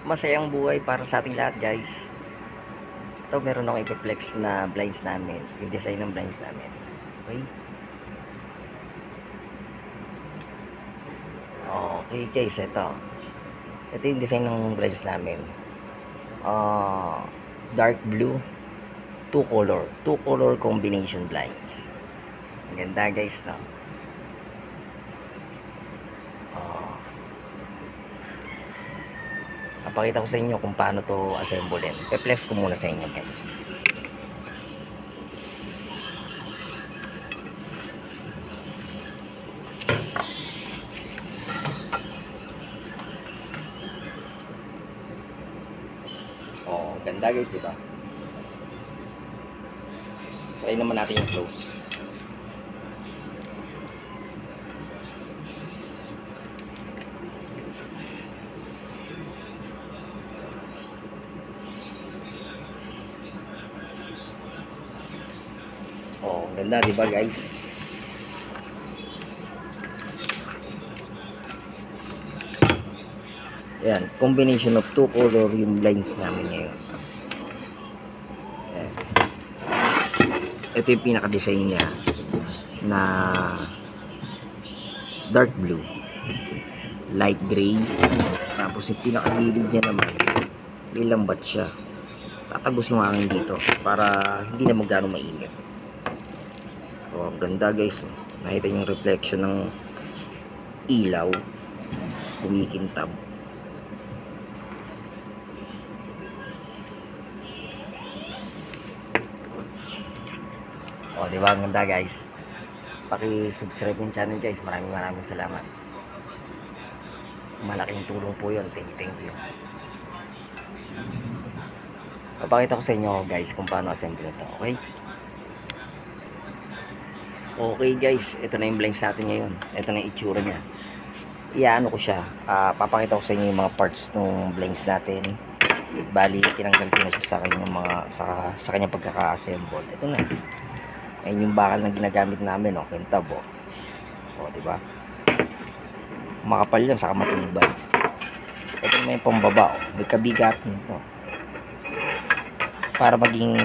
masayang buhay para sa ating lahat, guys. Ito, meron akong ipiplex na blinds namin, yung design ng blinds namin. Okay, okay guys, ito yung design ng blinds namin. Dark blue, two color combination blinds. Ang ganda, guys, no? Papakita ko sa inyo kung paano to assemblein. Pe-flex ko muna sa inyo, guys. Ganda, guys, diba? Try naman natin yung close. Ganda, diba, guys? Yan, combination of two color yung blinds namin ngayon. Yan. Ito yung pinaka-design niya na dark blue, light gray, tapos yung pinaka-gilid niya naman lilambat siya. Tatagos yung hangin dito para hindi na magano mainit. Ang ganda, guys. Nakita yung reflection ng ilaw kumikintab. Diba? Ang ganda, guys. Paki-subscribe yung channel, guys. Maraming salamat. Malaking tulong po yun. Thank you. Papakita ko sa inyo, guys, kung paano assemble ito. Okay? Okay, guys, ito na yung blinds natin ngayon. Ito na yung itsura niya. Iyaano ko siya. Papakita ko sa inyo yung mga parts ng blinds natin. Bali, tinanggal ko na siya sa kanyang sa kanyang pagkaka-assemble. Ito na. Ayun yung bakal na ginagamit namin, kintab, diba? Makapal yan, saka matibay. Ito na yung pambaba, may kabigat nito. Para maging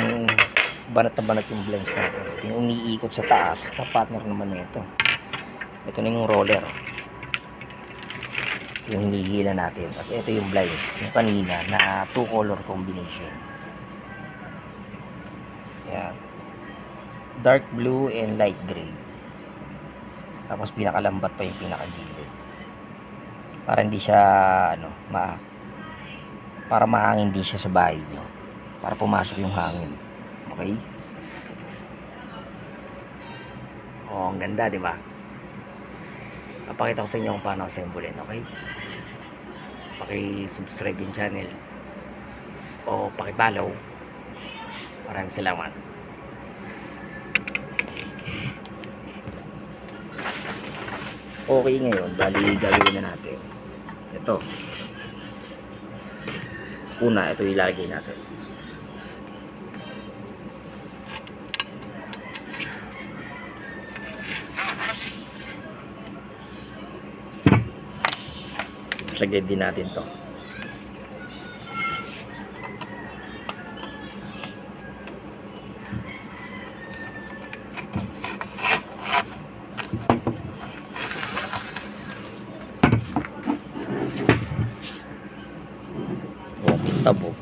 banat na banat yung blinds natin. Yung umiikot sa taas, ka-partner naman na ito. Ito na yung roller. Yung hinihila natin. At ito yung blinds, yung kanina na two color combination. Yan. Dark blue and light gray. Tapos pinakalambat pa yung pinakagilid. Para hindi siya para mahangin din siya sa bahay nyo. Para pumasok yung hangin. Okay? Ang ganda, di ba? Papakita ko sa inyo kung paano assemblein, okay? Paki-subscribe yung channel o paki-follow. Maraming salamat. Okay, ngayon, bali gagawin na natin. Ito. Una, ito ilalagay natin. Lagay din natin to. Tabo.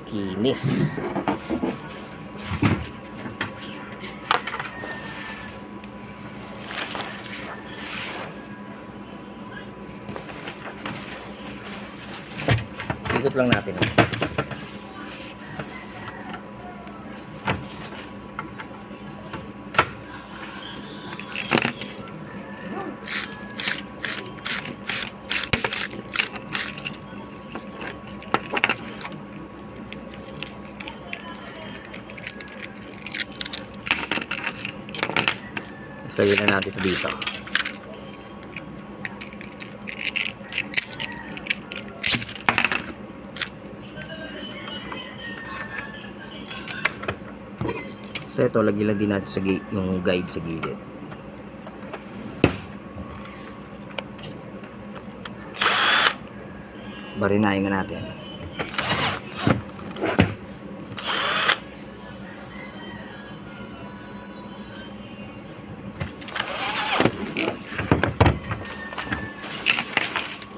Kinis. Ikot lang natin. Lagyan na natin ito dito. So ito, lagyan lang din natin sa yung guide sa gilid. Barinahin na natin.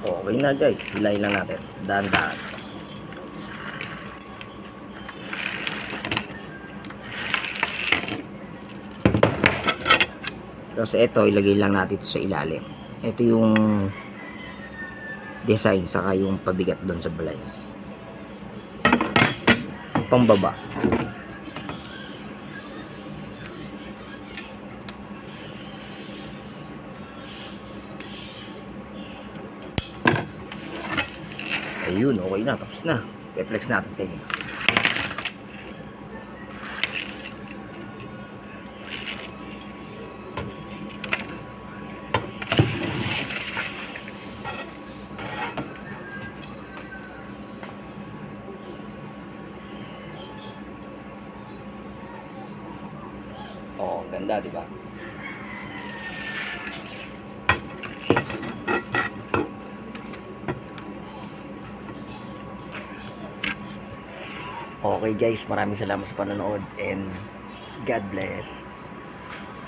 Okay na guys, hilahin lang natin. Dahan-dahan. Tapos ito, ilagay lang natin ito sa ilalim. Ito yung design, saka yung pabigat doon sa blinds. Pambaba. Ayun, okay na. Tapos na. I-flex natin sa inyo. Oh, ganda, di ba? Okay guys, maraming salamat sa panonood and God bless.